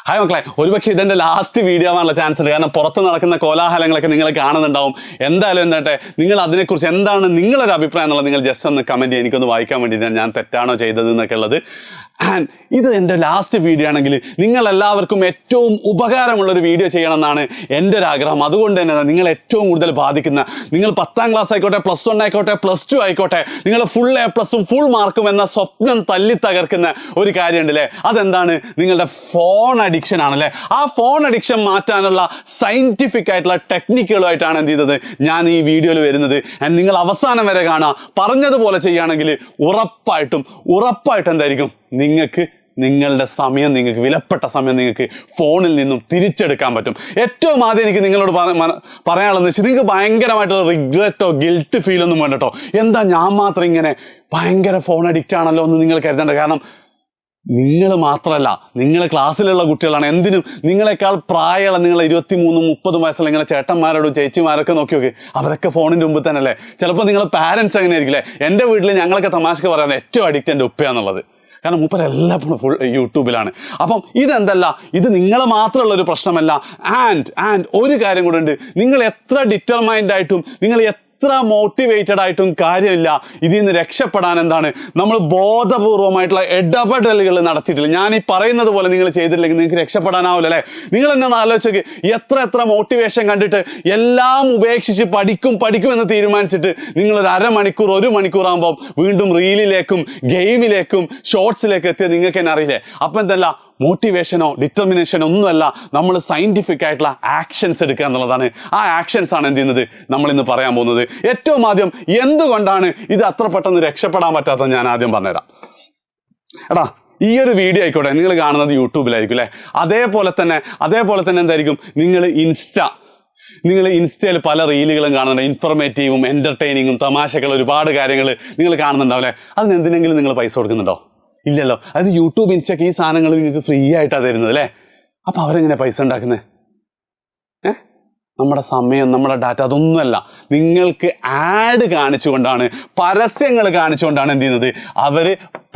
Hi മക്കളെ, ഒരുപക്ഷെ ഇതെൻ്റെ ലാസ്റ്റ് വീഡിയോ ആവാനുള്ള ചാൻസ് ഉണ്ട്. കാരണം പുറത്ത് നടക്കുന്ന കോലാഹലങ്ങളൊക്കെ നിങ്ങൾ കാണുന്നുണ്ടാവും. എന്തായാലും എന്താട്ടെ, നിങ്ങൾ അതിനെക്കുറിച്ച് എന്താണ് നിങ്ങളൊരു അഭിപ്രായം എന്നുള്ളത് നിങ്ങൾ ജസ്റ്റ് ഒന്ന് കമൻറ്റ് ചെയ്യുക. എനിക്കൊന്ന് വായിക്കാൻ വേണ്ടിയിട്ടാണ് ഞാൻ തെറ്റാണോ ചെയ്തത് എന്നൊക്കെ ഉള്ളത്. ആൻഡ് ഇത് എൻ്റെ ലാസ്റ്റ് വീഡിയോ ആണെങ്കിൽ നിങ്ങളെല്ലാവർക്കും ഏറ്റവും ഉപകാരമുള്ളൊരു വീഡിയോ ചെയ്യണമെന്നാണ് എൻ്റെ ഒരു ആഗ്രഹം. അതുകൊണ്ട് തന്നെ നിങ്ങൾ ഏറ്റവും കൂടുതൽ ബാധിക്കുന്ന, നിങ്ങൾ 10ാം ക്ലാസ് ആയിക്കോട്ടെ, +1 ആയിക്കോട്ടെ, +2 ആയിക്കോട്ടെ, നിങ്ങൾ ഫുൾ A+ഉം ഫുൾ മാർക്കും എന്ന സ്വപ്നം തല്ലി തകർക്കുന്ന ഒരു കാര്യമുണ്ട് അല്ലേ? അതെന്താണ്? നിങ്ങളുടെ ഫോൺ അഡിക്ഷൻ ആണല്ലേ. ആ ഫോൺ അഡിക്ഷൻ മാറ്റാനുള്ള സയൻറ്റിഫിക് ആയിട്ടുള്ള ടെക്നിക്കുകളുമായിട്ടാണ് എന്ത് ചെയ്തത് ഞാൻ ഈ വീഡിയോയിൽ വരുന്നത്. ആൻഡ് നിങ്ങൾ അവസാനം വരെ കാണുക. പറഞ്ഞതുപോലെ ചെയ്യുകയാണെങ്കിൽ ഉറപ്പായിട്ടും എന്തായിരിക്കും, നിങ്ങൾക്ക് നിങ്ങളുടെ സമയം, നിങ്ങൾക്ക് വിലപ്പെട്ട സമയം നിങ്ങൾക്ക് ഫോണിൽ നിന്നും തിരിച്ചെടുക്കാൻ പറ്റും. ഏറ്റവും ആദ്യം എനിക്ക് നിങ്ങളോട് പറയാനുള്ളതെന്ന് വെച്ചാൽ, നിങ്ങൾക്ക് ഭയങ്കരമായിട്ടുള്ള റിഗ്രറ്റോ ഗിൽട്ട് ഫീലൊന്നും വേണ്ട കേട്ടോ. എന്താ ഞാൻ മാത്രം ഇങ്ങനെ ഭയങ്കര ഫോൺ അഡിക്റ്റ് ആണല്ലോ എന്ന് നിങ്ങൾ കരുതേണ്ട. കാരണം നിങ്ങൾ മാത്രമല്ല, നിങ്ങൾ ക്ലാസ്സിലുള്ള കുട്ടികളാണ്. എന്തിനും നിങ്ങളെക്കാൾ പ്രായമുള്ള, നിങ്ങൾ 23, 30 വയസ്സുള്ള നിങ്ങളെ ചേട്ടന്മാരോടും ചേച്ചിമാരൊക്കെ നോക്കി നോക്കി, അവരൊക്കെ ഫോണിൻ്റെ മുമ്പ് തന്നെ അല്ലേ. ചിലപ്പോൾ നിങ്ങളുടെ പാരൻസ് അങ്ങനെ ആയിരിക്കില്ലേ. എൻ്റെ വീട്ടിൽ ഞങ്ങളൊക്കെ തമാശക്ക് പറയാൻ ഏറ്റവും അഡിക്റ്റ് എൻ്റെ ഉപ്പയാന്നുള്ളത്. കാരണം മൂപ്പർ എല്ലാപ്പോഴും ഫുൾ യൂട്യൂബിലാണ്. അപ്പം ഇതെന്തല്ല, ഇത് നിങ്ങൾ മാത്രമുള്ളൊരു പ്രശ്നമല്ല. ആൻഡ് ഒരു കാര്യം കൂടെ ഉണ്ട്. നിങ്ങൾ എത്ര ഡിറ്റർമൈൻഡ് ആയിട്ടും, നിങ്ങൾ എത്ര മോട്ടിവേറ്റഡ് ആയിട്ടും കാര്യമില്ല. ഇതിൽ നിന്ന് രക്ഷപ്പെടാൻ എന്താണ്, നമ്മൾ ബോധപൂർവമായിട്ടുള്ള ഇടപെടലുകൾ നടത്തിയിട്ടില്ല. ഞാൻ ഈ പറയുന്നത് പോലെ നിങ്ങൾ ചെയ്തിട്ടില്ലെങ്കിൽ നിങ്ങൾക്ക് രക്ഷപ്പെടാനാവില്ല അല്ലേ. നിങ്ങൾ എന്നെ ആലോചിച്ച് എത്ര മോട്ടിവേഷൻ കണ്ടിട്ട് എല്ലാം ഉപേക്ഷിച്ച് പഠിക്കും എന്ന് തീരുമാനിച്ചിട്ട് നിങ്ങളൊരു അരമണിക്കൂർ 1 മണിക്കൂർ ആകുമ്പോൾ വീണ്ടും റീലിലേക്കും ഗെയിമിലേക്കും ഷോർട്സിലേക്ക് എത്തിയത് നിങ്ങൾക്ക് തന്നെ അറിയില്ലേ. അപ്പം എന്തല്ല, മോട്ടിവേഷനോ ഡിറ്റർമിനേഷനോ ഒന്നുമല്ല, നമ്മൾ സയൻറ്റിഫിക് ആയിട്ടുള്ള ആക്ഷൻസ് എടുക്കുക എന്നുള്ളതാണ്. ആ ആക്ഷൻസ് ആണ് എന്ത് ചെയ്യുന്നത് നമ്മളിന്ന് പറയാൻ പോകുന്നത്. ഏറ്റവും ആദ്യം എന്തുകൊണ്ടാണ് ഇത് അത്ര പെട്ടെന്ന് രക്ഷപ്പെടാൻ പറ്റാത്തത് ഞാൻ ആദ്യം പറഞ്ഞുതരാം. എടാ, ഈ ഒരു വീഡിയോ ആയിക്കോട്ടെ, നിങ്ങൾ കാണുന്നത് യൂട്യൂബിലായിരിക്കും അല്ലേ. അതേപോലെ തന്നെ എന്തായിരിക്കും, നിങ്ങൾ ഇൻസ്റ്റയിൽ പല റീലുകളും കാണുന്നുണ്ട്. ഇൻഫർമേറ്റീവും എൻ്റർടൈനിങ്ങും തമാശകൾ ഒരുപാട് കാര്യങ്ങൾ നിങ്ങൾ കാണുന്നുണ്ടാവില്ലേ. അതിനെന്തിനെങ്കിലും നിങ്ങൾ പൈസ കൊടുക്കുന്നുണ്ടോ? ഇല്ലല്ലോ. അത് യൂട്യൂബ്, ഇൻസ്റ്റൊക്കെ ഈ സാധനങ്ങൾ നിങ്ങൾക്ക് ഫ്രീ ആയിട്ടാണ് തരുന്നത് അല്ലേ. അപ്പോൾ അവരെങ്ങനെ പൈസ ഉണ്ടാക്കുന്നത്? നമ്മുടെ സമയം, നമ്മുടെ ഡാറ്റ, അതൊന്നുമല്ല. നിങ്ങൾക്ക് ആഡ് കാണിച്ചുകൊണ്ടാണ്, പരസ്യങ്ങൾ കാണിച്ചുകൊണ്ടാണ് എന്ത് ചെയ്യുന്നത് അവർ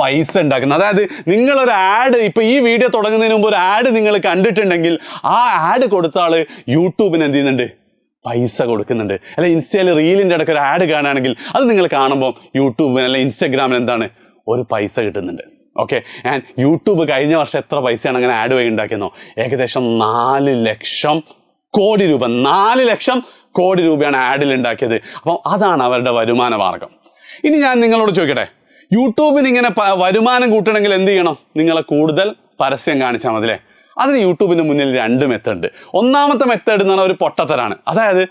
പൈസ ഉണ്ടാക്കുന്നത്. അതായത് നിങ്ങളൊരു ആഡ്, ഇപ്പോൾ ഈ വീഡിയോ തുടങ്ങുന്നതിന് മുമ്പ് ഒരു ആഡ് നിങ്ങൾ കണ്ടിട്ടുണ്ടെങ്കിൽ ആ ആഡ് കൊടുത്ത ആൾ യൂട്യൂബിന് എന്ത് ചെയ്യുന്നുണ്ട്, പൈസ കൊടുക്കുന്നുണ്ട്. അല്ലെ ഇൻസ്റ്റയിൽ റീലിൻ്റെ ഇടയ്ക്ക് ഒരു ആഡ് കാണുകയാണെങ്കിൽ അത് നിങ്ങൾ കാണുമ്പോൾ യൂട്യൂബിന് അല്ലെ ഇൻസ്റ്റഗ്രാമിന് എന്താണ്, ഒരു പൈസ കിട്ടുന്നുണ്ട്. ഓക്കെ. ആൻഡ് യൂട്യൂബ് കഴിഞ്ഞ വർഷം എത്ര പൈസയാണ് അങ്ങനെ ആഡ് വഴി ഉണ്ടാക്കിയെന്നോ? ഏകദേശം 4 ലക്ഷം കോടി രൂപ. 4 ലക്ഷം കോടി രൂപയാണ് ആഡിൽ ഉണ്ടാക്കിയത്. അപ്പം അതാണ് അവരുടെ വരുമാന മാർഗം. ഇനി ഞാൻ നിങ്ങളോട് ചോദിക്കട്ടെ, യൂട്യൂബിന് ഇങ്ങനെ വരുമാനം കൂട്ടണമെങ്കിൽ എന്ത് ചെയ്യണം? നിങ്ങളെ കൂടുതൽ പരസ്യം കാണിച്ചാൽ മതി അല്ലേ. അതിന് യൂട്യൂബിന് മുന്നിൽ 2 മെത്തേഡ് ഉണ്ട്. ഒന്നാമത്തെ മെത്തേഡ് എന്ന് പറഞ്ഞാൽ ഒരു പൊട്ടത്തരാണ്. അതായത്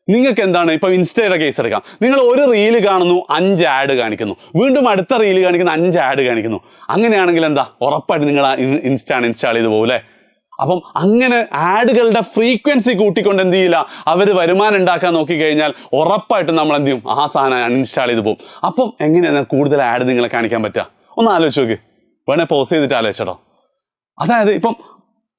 നിങ്ങൾക്ക് എന്താണ്, ഇപ്പോൾ ഇൻസ്റ്റയുടെ കേസ് എടുക്കാം. നിങ്ങൾ ഒരു റീല് കാണുന്നു, 5 ആഡ് കാണിക്കുന്നു. വീണ്ടും അടുത്ത റീല് കാണിക്കുന്ന 5 ആഡ് കാണിക്കുന്നു. അങ്ങനെയാണെങ്കിൽ എന്താ, ഉറപ്പായിട്ട് നിങ്ങൾ ഇൻസ്റ്റാൾ ചെയ്ത് പോകും അല്ലേ. അപ്പം അങ്ങനെ ആഡുകളുടെ ഫ്രീക്വൻസി കൂട്ടിക്കൊണ്ട് എന്ത് ചെയ്യില്ല, അവർ വരുമാനം ഉണ്ടാക്കാൻ നോക്കിക്കഴിഞ്ഞാൽ ഉറപ്പായിട്ടും നമ്മൾ എന്ത് ചെയ്യും, ആ സാധനം അൺഇൻസ്റ്റാൾ ചെയ്ത് പോകും. അപ്പം എങ്ങനെയാണ് കൂടുതൽ ആഡ് നിങ്ങളെ കാണിക്കാൻ പറ്റുക? ഒന്ന് ആലോചിച്ച് നോക്ക്. വേണേൽ പോസ് ചെയ്തിട്ട് ആലോചിച്ചോ. അതായത് ഇപ്പം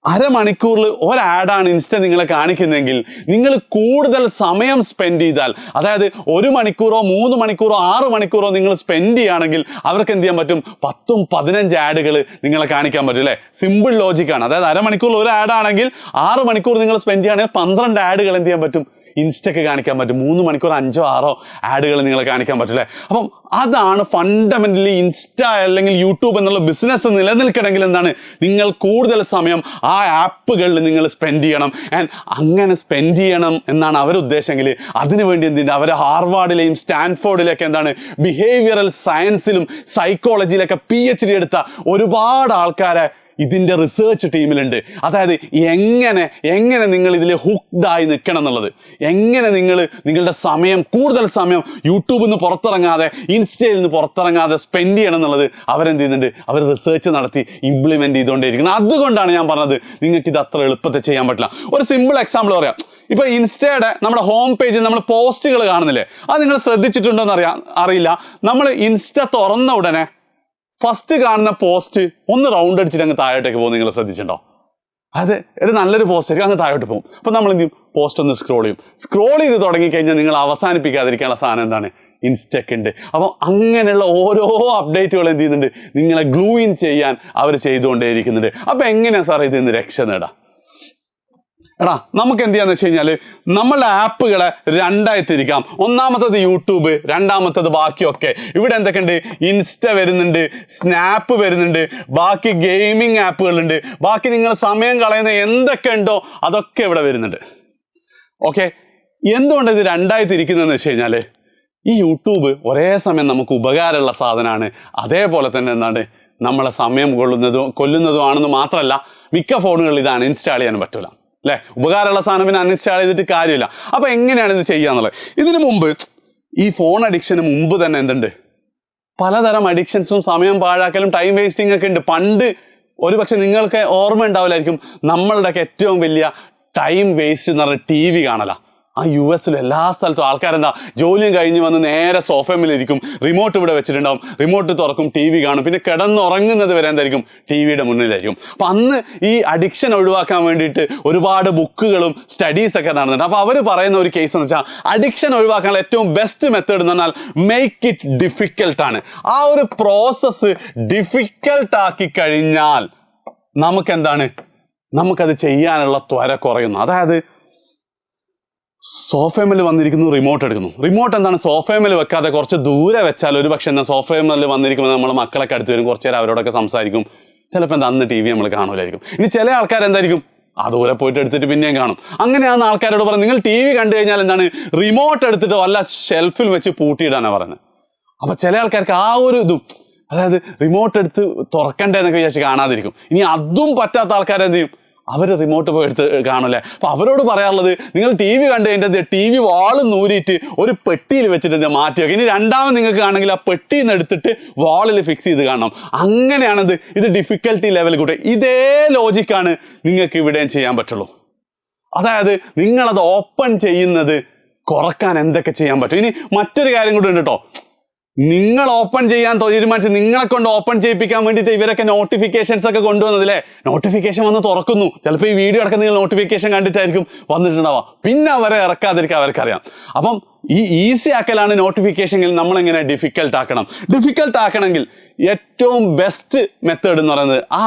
അരമണിക്കൂറിൽ ഒരു ആഡാണ് ഇൻസ്റ്റ നിങ്ങളെ കാണിക്കുന്നതെങ്കിൽ നിങ്ങൾ കൂടുതൽ സമയം സ്പെൻഡ് ചെയ്താൽ, അതായത് 1 മണിക്കൂറോ 3 മണിക്കൂറോ 6 മണിക്കൂറോ നിങ്ങൾ സ്പെൻഡ് ചെയ്യുകയാണെങ്കിൽ അവർക്ക് എന്ത് ചെയ്യാൻ പറ്റും, 10ഉം 15 ആഡുകൾ നിങ്ങളെ കാണിക്കാൻ പറ്റും അല്ലേ. സിമ്പിൾ ലോജിക്കാണ്. അതായത് അരമണിക്കൂറിൽ ഒരു ആഡാണെങ്കിൽ 6 മണിക്കൂർ നിങ്ങൾ സ്പെൻഡ് ചെയ്യുകയാണെങ്കിൽ 12 ആഡുകൾ എന്ത് ചെയ്യാൻ പറ്റും, ഇൻസ്റ്റയ്ക്ക് കാണിക്കാൻ പറ്റും. 3 മണിക്കൂർ 5ഓ 6ഓ ആഡുകൾ നിങ്ങളെ കാണിക്കാൻ പറ്റും അല്ലേ. അപ്പം അതാണ് ഫണ്ടമെന്റലി ഇൻസ്റ്റ അല്ലെങ്കിൽ യൂട്യൂബ് എന്നുള്ള ബിസിനസ് നിലനിൽക്കണമെങ്കിൽ എന്താണ്, നിങ്ങൾ കൂടുതൽ സമയം ആ ആപ്പുകളിൽ നിങ്ങൾ സ്പെൻഡ് ചെയ്യണം. ആൻഡ് അങ്ങനെ സ്പെൻഡ് ചെയ്യണം എന്നാണ് അവരുടെ ഉദ്ദേശമെങ്കിൽ അതിനുവേണ്ടി എന്തുണ്ട്, അവർ ഹാർവാർഡിലെയും സ്റ്റാൻഫോർഡിലൊക്കെ എന്താണ് ബിഹേവിയറൽ സയൻസിലും സൈക്കോളജിയിലൊക്കെ PhD എടുത്ത ഒരുപാട് ആൾക്കാരെ ഇതിൻ്റെ റിസർച്ച് ടീമിലുണ്ട്. അതായത് എങ്ങനെ നിങ്ങൾ ഇതിൽ ഹുക്ഡായി നിൽക്കണം എന്നുള്ളത്, എങ്ങനെ നിങ്ങളുടെ സമയം, കൂടുതൽ സമയം യൂട്യൂബിൽ നിന്ന് പുറത്തിറങ്ങാതെ, ഇൻസ്റ്റയിൽ നിന്ന് പുറത്തിറങ്ങാതെ സ്പെൻഡ് ചെയ്യണം എന്നുള്ളത് അവരെന്ത് ചെയ്യുന്നുണ്ട്, അവർ റിസർച്ച് നടത്തി ഇംപ്ലിമെൻറ്റ് ചെയ്തുകൊണ്ടേയിരിക്കുന്നത്. അതുകൊണ്ടാണ് ഞാൻ പറഞ്ഞത് നിങ്ങൾക്ക് ഇത് അത്ര എളുപ്പത്തിൽ ചെയ്യാൻ പറ്റില്ല. ഒരു സിമ്പിൾ എക്സാമ്പിൾ പറയാം. ഇപ്പോൾ ഇൻസ്റ്റയുടെ നമ്മുടെ ഹോം പേജിൽ നമ്മൾ പോസ്റ്റുകൾ കാണുന്നില്ലേ, അത് നിങ്ങൾ ശ്രദ്ധിച്ചിട്ടുണ്ടോ എന്ന് അറിയില്ല. നമ്മൾ ഇൻസ്റ്റ തുറന്ന ഉടനെ ഫസ്റ്റ് കാണുന്ന പോസ്റ്റ് ഒന്ന് റൗണ്ട് അടിച്ചിട്ട് അങ്ങ് താഴോട്ടേക്ക് പോകും. നിങ്ങൾ ശ്രദ്ധിച്ചിട്ടുണ്ടോ? അത് ഒരു നല്ലൊരു പോസ്റ്റ് ആയിരിക്കും, അങ്ങ് താഴോട്ട് പോകും. അപ്പം നമ്മൾ എന്ത് ചെയ്യും, പോസ്റ്റ് ഒന്ന് സ്ക്രോൾ ചെയ്ത് തുടങ്ങിക്കഴിഞ്ഞാൽ നിങ്ങൾ അവസാനിപ്പിക്കാതിരിക്കാനുള്ള സാധനം എന്താണ്, ഇൻസ്റ്റയ്ക്ക് ഉണ്ട്. അപ്പം അങ്ങനെയുള്ള ഓരോ അപ്ഡേറ്റുകൾ എന്ത് ചെയ്യുന്നുണ്ട്, നിങ്ങളെ ഗ്ലൂ ഇൻ ചെയ്യാൻ അവർ ചെയ്തുകൊണ്ടേയിരിക്കുന്നുണ്ട്. അപ്പം എങ്ങനെയാണ് സാർ ഇതിൽ നിന്ന് രക്ഷ നേടാം? എടാ നമുക്ക് എന്ത് ചെയ്യാന്ന് വെച്ച് കഴിഞ്ഞാൽ നമ്മളുടെ ആപ്പുകളെ രണ്ടായി തിരിക്കാം. ഒന്നാമത്തത് യൂട്യൂബ്, രണ്ടാമത്തത് ബാക്കിയൊക്കെ. ഇവിടെ എന്തൊക്കെയുണ്ട്, ഇൻസ്റ്റ വരുന്നുണ്ട്, സ്നാപ്പ് വരുന്നുണ്ട്, ബാക്കി ഗെയിമിംഗ് ആപ്പുകളുണ്ട്, ബാക്കി നിങ്ങൾ സമയം കളയുന്ന എന്തൊക്കെ ഉണ്ടോ അതൊക്കെ ഇവിടെ വരുന്നുണ്ട്. ഓക്കെ, എന്തുകൊണ്ട് ഇത് രണ്ടായി തിരിക്കുന്നതെന്ന് വെച്ച് കഴിഞ്ഞാൽ ഈ യൂട്യൂബ് ഒരേ സമയം നമുക്ക് ഉപകാരമുള്ള സാധനമാണ്, അതേപോലെ തന്നെ എന്താണ് നമ്മളെ സമയം കൊല്ലുന്നതുമാണെന്ന് മാത്രമല്ല മിക്ക ഫോണുകളിൽ ഇത് അൺഇൻസ്റ്റാൾ ചെയ്യാൻ പറ്റില്ല അല്ലേ. ഉപകാരമുള്ള സാധനം പിന്നെ അൺഇൻസ്റ്റാൾ ചെയ്തിട്ട് കാര്യമില്ല. അപ്പോൾ എങ്ങനെയാണ് ഇത് ചെയ്യാന്നുള്ളത്? ഇതിനു മുമ്പ് ഈ ഫോൺ അഡിക്ഷന് മുമ്പ് തന്നെ എന്തുണ്ട്, പലതരം അഡിക്ഷൻസും സമയം പാഴാക്കലും ടൈം വേസ്റ്റിംഗ് ഒക്കെ ഉണ്ട്. പണ്ട് ഒരുപക്ഷെ നിങ്ങൾക്ക് ഓർമ്മ ഉണ്ടാവില്ലായിരിക്കും, നമ്മളുടെയൊക്കെ ഏറ്റവും വലിയ ടൈം വേസ്റ്റ് എന്ന് പറഞ്ഞാൽ ടി വി കാണല. ആ US എല്ലാ സ്ഥലത്തും ആൾക്കാരെന്താ ജോലിയും കഴിഞ്ഞ് വന്ന് നേരെ സോഫയിലിരിക്കും, റിമോട്ട് ഇവിടെ വെച്ചിട്ടുണ്ടാവും, റിമോട്ട് തുറക്കും, ടി വി കാണും, പിന്നെ കിടന്നുറങ്ങുന്നത് വരെ എന്തായിരിക്കും ടി വിയുടെ മുന്നിലായിരിക്കും. അപ്പം അന്ന് ഈ അഡിക്ഷൻ ഒഴിവാക്കാൻ വേണ്ടിയിട്ട് ഒരുപാട് ബുക്കുകളും സ്റ്റഡീസൊക്കെ നടന്നിട്ടുണ്ട്. അപ്പോൾ അവർ പറയുന്ന ഒരു കേസ് എന്ന് വെച്ചാൽ അഡിക്ഷൻ ഒഴിവാക്കാനുള്ള ഏറ്റവും ബെസ്റ്റ് മെത്തേഡ് എന്ന് പറഞ്ഞാൽ മേക്ക് ഇറ്റ് ഡിഫിക്കൽട്ടാണ്. ആ ഒരു പ്രോസസ്സ് ഡിഫിക്കൽട്ടാക്കി കഴിഞ്ഞാൽ നമുക്കെന്താണ്, നമുക്കത് ചെയ്യാനുള്ള ത്വര കുറയുന്നു. അതായത് സോഫയമേൽ വന്നിരിക്കുന്നു, റിമോട്ട് എടുക്കുന്നു. റിമോട്ട് എന്താണ്, സോഫയമേൽ വെക്കാതെ കുറച്ച് ദൂരെ വെച്ചാൽ ഒരു പക്ഷേ എന്താ സോഫയമേൽ വന്നിരിക്കുമ്പോൾ നമ്മൾ മക്കളൊക്കെ അടുത്ത് വരും, കുറച്ച് നേരം അവരോടൊക്കെ സംസാരിക്കും, ചിലപ്പോൾ എന്താ അന്ന് ടി വി നമ്മൾ കാണൂലായിരിക്കും. ഇനി ചില ആൾക്കാർ എന്തായിരിക്കും ആ ദൂരെ പോയിട്ട് എടുത്തിട്ട് പിന്നെയും കാണും. അങ്ങനെയാണെന്ന് ആൾക്കാരോട് പറയും, നിങ്ങൾ ടി വി കണ്ടു കഴിഞ്ഞാൽ എന്താണ് റിമോട്ട് എടുത്തിട്ട് വല്ല ഷെൽഫിൽ വെച്ച് പൂട്ടിയിടാനാണ് പറയുന്നത്. അപ്പോൾ ചില ആൾക്കാർക്ക് ആ ഒരു ഇതും, അതായത് റിമോട്ട് എടുത്ത് തുറക്കണ്ടേ എന്നൊക്കെ വിചാരിച്ച് കാണാതിരിക്കും. ഇനി അതും പറ്റാത്ത ആൾക്കാരെന്ത് ചെയ്യും, അവർ റിമോട്ട് പോയി എടുത്ത് കാണൂല്ലേ. അപ്പോൾ അവരോട് പറയാറുള്ളത്, നിങ്ങൾ ടി വി കണ്ടു കഴിഞ്ഞിട്ട് ടി വി വാൾ നൂരിയിട്ട് ഒരു പെട്ടിയിൽ വെച്ചിട്ട് മാറ്റി വെക്കുക. ഇനി രണ്ടാമത് നിങ്ങൾക്ക് ആണെങ്കിൽ ആ പെട്ടിയിൽ നിന്ന് എടുത്തിട്ട് വാളിൽ ഫിക്സ് ചെയ്ത് കാണണം. അങ്ങനെയാണത്. ഇത് ഡിഫിക്കൽട്ടി ലെവൽ കൂടെ ഇതേ ലോജിക്കാണ് നിങ്ങൾക്ക് ഇവിടെയും ചെയ്യാൻ പറ്റുള്ളൂ. അതായത് നിങ്ങളത് ഓപ്പൺ ചെയ്യുന്നത് കുറക്കാൻ എന്തൊക്കെ ചെയ്യാൻ പറ്റും. ഇനി മറ്റൊരു കാര്യം കൂടെ ഉണ്ട് കേട്ടോ. നിങ്ങൾ ഓപ്പൺ ചെയ്യാൻ തീരുമാനിച്ച് നിങ്ങളെ കൊണ്ട് ഓപ്പൺ ചെയ്യിപ്പിക്കാൻ വേണ്ടിയിട്ട് ഇവരൊക്കെ നോട്ടിഫിക്കേഷൻസ് ഒക്കെ കൊണ്ടുവന്നതില്ലേ, നോട്ടിഫിക്കേഷൻ വന്ന് തുറക്കുന്നു. ചിലപ്പോൾ ഈ വീഡിയോ അടക്കം നിങ്ങൾ നോട്ടിഫിക്കേഷൻ കണ്ടിട്ടായിരിക്കും വന്നിട്ടുണ്ടാവുക. പിന്നെ അവരെ ഇറക്കാതിരിക്കാൻ അവർക്കറിയാം. അപ്പം ഈ ഈസി ആക്കലാണ് നോട്ടിഫിക്കേഷൻ. നമ്മളെങ്ങനെ ഡിഫിക്കൽട്ട് ആക്കണം. ഡിഫിക്കൽട്ട് ആക്കണമെങ്കിൽ ഏറ്റവും ബെസ്റ്റ് മെത്തേഡ് എന്ന് പറയുന്നത് ആ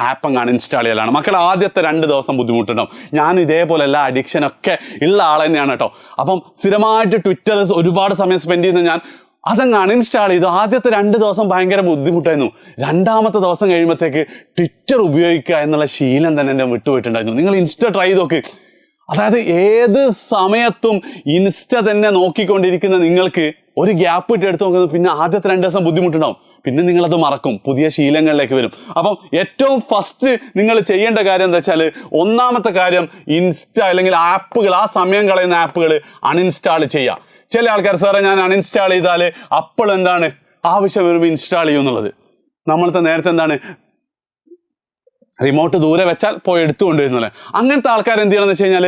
ആപ്പ് അങ്ങ് അൺഇൻസ്റ്റാൾ ചെയ്യലാണ്. മക്കൾ ആദ്യത്തെ 2 ദിവസം ബുദ്ധിമുട്ടുണ്ടാവും. ഞാനും ഇതേപോലെ എല്ലാ അഡിക്ഷനൊക്കെ ഉള്ള ആൾ തന്നെയാണ് കേട്ടോ. അപ്പം സ്ഥിരമായിട്ട് ട്വിറ്ററിൽ ഒരുപാട് സമയം സ്പെൻഡ് ചെയ്യുന്ന ഞാൻ അതങ്ങ് അൺഇൻസ്റ്റാൾ ചെയ്തു. ആദ്യത്തെ 2 ദിവസം ഭയങ്കര ബുദ്ധിമുട്ടായിരുന്നു. രണ്ടാമത്തെ ദിവസം കഴിയുമ്പോഴത്തേക്ക് ട്വിറ്റർ ഉപയോഗിക്കുക എന്നുള്ള ശീലം തന്നെ എൻ്റെ വിട്ടുപോയിട്ടുണ്ടായിരുന്നു. നിങ്ങൾ ഇൻസ്റ്റ ട്രൈ ചെയ്ത് നോക്ക്. അതായത് ഏത് സമയത്തും ഇൻസ്റ്റ തന്നെ നോക്കിക്കൊണ്ടിരിക്കുന്ന നിങ്ങൾക്ക് ഒരു ഗ്യാപ്പ് ഇട്ട് എടുത്ത് നോക്കുന്നത് പിന്നെ ആദ്യത്തെ 2 ദിവസം ബുദ്ധിമുട്ടുണ്ടാവും. പിന്നെ നിങ്ങളത് മറക്കും, പുതിയ ശീലങ്ങളിലേക്ക് വരും. അപ്പം ഏറ്റവും ഫസ്റ്റ് നിങ്ങൾ ചെയ്യേണ്ട കാര്യം എന്താ വെച്ചാൽ, ഒന്നാമത്തെ കാര്യം ഇൻസ്റ്റ അല്ലെങ്കിൽ ആപ്പുകൾ, ആ സമയം കളയുന്ന ആപ്പുകൾ അൺഇൻസ്റ്റാൾ ചെയ്യുക. ചില ആൾക്കാർ സാറേ ഞാൻ അൺഇൻസ്റ്റാൾ ചെയ്താൽ അപ്പോൾ എന്താണ് ആവശ്യം വരുമ്പോൾ ഇൻസ്റ്റാൾ ചെയ്യും എന്നുള്ളത്. നമ്മളത്തെ നേരത്തെ എന്താണ് റിമോട്ട് ദൂരെ വെച്ചാൽ പോയി എടുത്തുകൊണ്ടുവരുന്നല്ലേ. അങ്ങനത്തെ ആൾക്കാർ എന്ത് ചെയ്യണമെന്ന് വെച്ച് കഴിഞ്ഞാൽ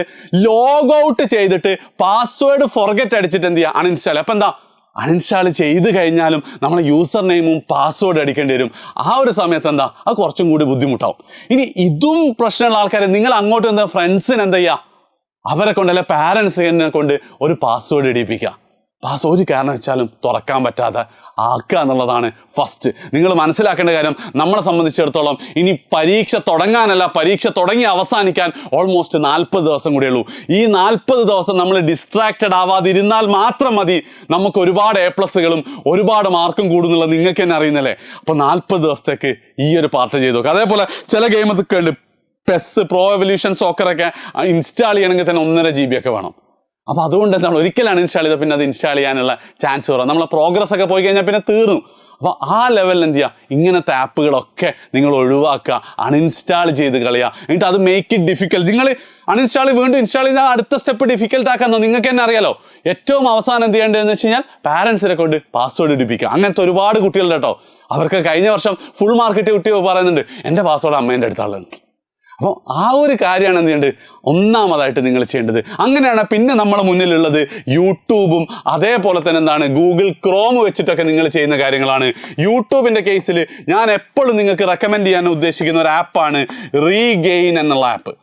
ലോഗ് ഔട്ട് ചെയ്തിട്ട് പാസ്വേഡ് ഫൊർഗെറ്റ് അടിച്ചിട്ട് എന്ത് ചെയ്യുക, അൺഇൻസ്റ്റാൾ. അപ്പം എന്താ, അൺഇൻസ്റ്റാൾ ചെയ്ത് കഴിഞ്ഞാലും നമ്മൾ യൂസർ നെയിമും പാസ്വേഡ് അടിക്കേണ്ടി വരും. ആ ഒരു സമയത്ത് എന്താ അത് കുറച്ചും കൂടി ബുദ്ധിമുട്ടാവും. ഇനി ഇതും പ്രശ്നമുള്ള ആൾക്കാർ നിങ്ങൾ അങ്ങോട്ട് എന്താ ഫ്രണ്ട്സിന് എന്താ ചെയ്യുക, അവരെ കൊണ്ടല്ല പാരൻസിനെ കൊണ്ട് ഒരു പാസ്വേഡ് ഇടിപ്പിക്കുക. ഒരു കാരണം വെച്ചാലും തുറക്കാൻ പറ്റാതെ ആക്കുക എന്നുള്ളതാണ് ഫസ്റ്റ്. നിങ്ങൾ മനസ്സിലാക്കേണ്ട കാര്യം, നമ്മളെ സംബന്ധിച്ചിടത്തോളം ഇനി പരീക്ഷ തുടങ്ങാനല്ല, പരീക്ഷ തുടങ്ങി അവസാനിക്കാൻ ഓൾമോസ്റ്റ് 40 ദിവസം കൂടിയുള്ളൂ. ഈ 40 ദിവസം നമ്മൾ ഡിസ്ട്രാക്റ്റഡ് ആവാതിരുന്നാൽ മാത്രം മതി നമുക്ക് ഒരുപാട് A+കളും ഒരുപാട് മാർക്കും കൂടുന്നുള്ളത് നിങ്ങൾക്ക് തന്നെ അറിയുന്നല്ലേ. അപ്പോൾ 40 ദിവസത്തേക്ക് ഈ ഒരു പാർട്ട് ചെയ്ത് നോക്കുക. അതേപോലെ ചില ഗെയിമൊക്കെ ഉണ്ട്, പെസ്, പ്രോ എവല്യൂഷൻ സോക്കറൊക്കെ ഇൻസ്റ്റാൾ ചെയ്യണമെങ്കിൽ തന്നെ 1.5 GB ഒക്കെ വേണം. അപ്പോൾ അതുകൊണ്ട് എന്താണ്, ഒരിക്കലാണ് ഇൻസ്റ്റാൾ ചെയ്താൽ പിന്നെ അത് ഇൻസ്റ്റാൾ ചെയ്യാനുള്ള ചാൻസ് കുറവ്. നമ്മളെ പ്രോഗ്രസ് ഒക്കെ പോയി കഴിഞ്ഞാൽ പിന്നെ തീർന്നു. അപ്പോൾ ആ ലെവലിൽ എന്ത് ചെയ്യുക, ഇങ്ങനത്തെ ആപ്പുകളൊക്കെ നിങ്ങൾ ഒഴിവാക്കുക, അൺഇൻസ്റ്റാൾ ചെയ്ത് കളയുക. എന്നിട്ട് അത് മേക്ക് ഇറ്റ് ഡിഫിക്കൽട്ട്. നിങ്ങൾ അൺഇൻസ്റ്റാൾ വീണ്ടും ഇൻസ്റ്റാൾ ചെയ്താൽ അടുത്ത സ്റ്റെപ്പ് ഡിഫിക്കൽട്ട് ആക്കാമെന്നോ നിങ്ങൾക്ക് തന്നെ അറിയാലോ. ഏറ്റവും അവസാനം എന്ത് ചെയ്യേണ്ടതെന്ന് വെച്ച് കഴിഞ്ഞാൽ പാരൻസിനെ കൊണ്ട് പാസ്വേഡ് ഇടിപ്പിക്കുക. അങ്ങനത്തെ ഒരുപാട് കുട്ടികളുടെ കേട്ടോ. അവർക്ക് കഴിഞ്ഞ വർഷം ഫുൾ മാർക്കറ്റ് കുട്ടി പറയുന്നുണ്ട് എൻ്റെ പാസ്വേഡ് അമ്മേൻ്റെ അടുത്താളുള്ളത്. അപ്പോൾ ആ ഒരു കാര്യമാണ് എന്ത് ചെയ്യേണ്ടത്, ഒന്നാമതായിട്ട് നിങ്ങൾ ചെയ്യേണ്ടത്. അങ്ങനെയാണ് പിന്നെ നമ്മുടെ മുന്നിലുള്ളത് യൂട്യൂബും അതേപോലെ തന്നെ എന്താണ് ഗൂഗിൾ ക്രോം വെച്ചിട്ടൊക്കെ നിങ്ങൾ ചെയ്യുന്ന കാര്യങ്ങളാണ്. യൂട്യൂബിൻ്റെ കേസിൽ ഞാൻ എപ്പോഴും നിങ്ങൾക്ക് റെക്കമെൻഡ് ചെയ്യാൻ ഉദ്ദേശിക്കുന്ന ഒരു ആപ്പാണ് റീഗെയിൻ എന്നുള്ള ആപ്പ്.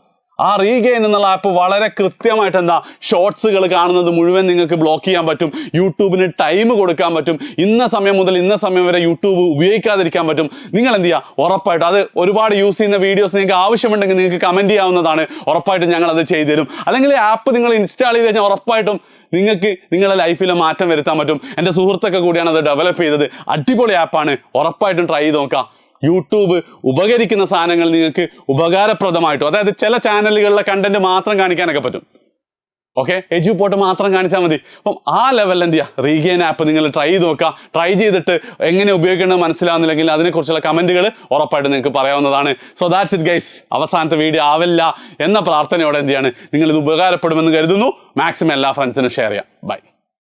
ആ റീഗെയിൻ എന്നുള്ള ആപ്പ് വളരെ കൃത്യമായിട്ട് എന്താ ഷോർട്സുകൾ കാണുന്നത് മുഴുവൻ നിങ്ങൾക്ക് ബ്ലോക്ക് ചെയ്യാൻ പറ്റും. യൂട്യൂബിന് ടൈം കൊടുക്കാൻ പറ്റും. ഇന്ന സമയം മുതൽ ഇന്ന സമയം വരെ യൂട്യൂബ് ഉപയോഗിക്കാതിരിക്കാൻ പറ്റും. നിങ്ങൾ എന്ത് ചെയ്യുക, ഉറപ്പായിട്ടും അത് ഒരുപാട് യൂസ് ചെയ്യുന്ന വീഡിയോസ് നിങ്ങൾക്ക് ആവശ്യമുണ്ടെങ്കിൽ നിങ്ങൾക്ക് കമൻറ്റ് ചെയ്യാവുന്നതാണ്. ഉറപ്പായിട്ടും ഞങ്ങളത് ചെയ്തു തരും. അല്ലെങ്കിൽ ആപ്പ് നിങ്ങൾ ഇൻസ്റ്റാൾ ചെയ്ത് കഴിഞ്ഞാൽ ഉറപ്പായിട്ടും നിങ്ങൾക്ക് നിങ്ങളുടെ ലൈഫിൽ മാറ്റം വരുത്താൻ പറ്റും. എൻ്റെ സുഹൃത്തൊക്കെ കൂടിയാണ് അത് ഡെവലപ്പ് ചെയ്തത്. അടിപൊളി ആപ്പാണ്, ഉറപ്പായിട്ടും ട്രൈ ചെയ്ത് നോക്കാം. യൂട്യൂബ് ഉപകരിക്കുന്ന സാധനങ്ങൾ നിങ്ങൾക്ക് ഉപകാരപ്രദമായിട്ടും, അതായത് ചില ചാനലുകളിലെ കണ്ടന്റ് മാത്രം കാണിക്കാനൊക്കെ പറ്റും. ഓക്കെ, എജുപോട്ട് മാത്രം കാണിച്ചാൽ മതി. അപ്പം ആ ലെവലിൽ എന്ത് ചെയ്യുക, റീഗെയിൻ ആപ്പ് നിങ്ങൾ ട്രൈ ചെയ്ത് നോക്കുക. ട്രൈ ചെയ്തിട്ട് എങ്ങനെ ഉപയോഗിക്കേണ്ടത് മനസ്സിലാവുന്നില്ലെങ്കിൽ അതിനെക്കുറിച്ചുള്ള കമൻറ്റുകൾ ഉറപ്പായിട്ട് നിങ്ങൾക്ക് പറയാവുന്നതാണ്. So that's it guys. അവസാനത്തെ വീഡിയോ ആവില്ല എന്ന പ്രാർത്ഥനയോടെ എന്ത് ചെയ്യാണ്, നിങ്ങളിത് ഉപകാരപ്പെടുമെന്ന് കരുതുന്നു. മാക്സിമം എല്ലാ ഫ്രണ്ട്സിനും ഷെയർ ചെയ്യാം. ബൈ.